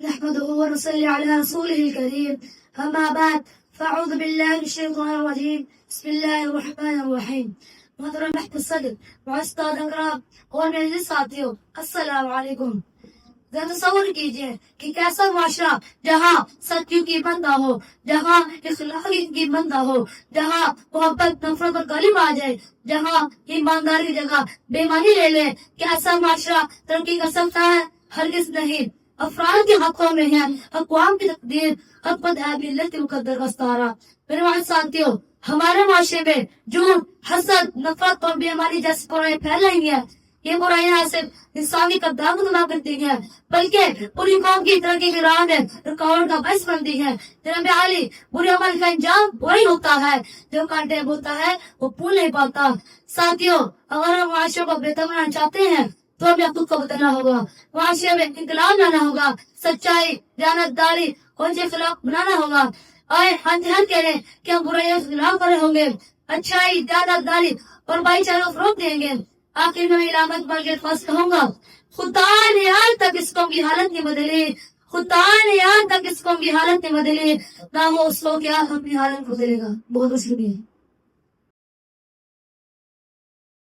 نحمده ونصلي على رسوله الكريم أما بعد فأعوذ بالله من الشيطان الرجيم بسم الله الرحمن الرحيم محترم محت الصدر وعستاد اکرام اور میرے ساتھیوں السلام علیکم. ذرا تصور کیجئے کہ کیسا معاشرہ جہاں سچیوں کی بندہ ہو، جہاں اخلاق کی بندہ ہو، جہاں محبت نفرت اور غالب آ جائے، جہاں ایمانداری کی جگہ بے ایمانی لے لے. کیسا معاشرہ ترقی کر سکتا ہے؟ ہرگز نہیں. افراد کے حقوں میں ہے اقوام کی تقدیر، حکمت ہے ملت مقدر کا ستارہ. میرے والد ساتھیوں، ہمارے معاشرے میں جھوٹ، حسد، نفرت اور بے ایمانی جیسی برائیاں پھیل رہی ہیں. یہ برائیاں صرف انسانی قدر کو تباہ کرتی ہیں بلکہ پوری قوم کی ترقی کی راہ میں رکاوٹ کا باعث بنتی ہے. جناب عالی، برے عمل کا انجام وہی ہوتا ہے جو کانٹے بولتا ہے وہ پھول نہیں پاتا. ساتھیوں، اگر ہم معاشرے کو بہتر بنانا چاہتے ہیں تو ہمیں خود کو بدلنا ہوگا. معاشرے میں انقلاب لانا ہوگا، سچائی، دیانتداری اور اخلاق بنانا ہوگا. آئے ہم دھیان کریں کہ ہم برائیوں سے خلاف کرے ہوں گے، اچھائی، دیانتداری اور بھائی چارے کو فروغ دیں گے. آخر میں علامت بن کے خاص کہوں گا، خدا نے آج تک اس قوم کی حالت نہیں بدلی، خدا نے آج تک اس قوم کی حالت نہیں بدلی، نہ وہ اس کو کیا اپنی حالت بدلے گا. بہت شکریہ.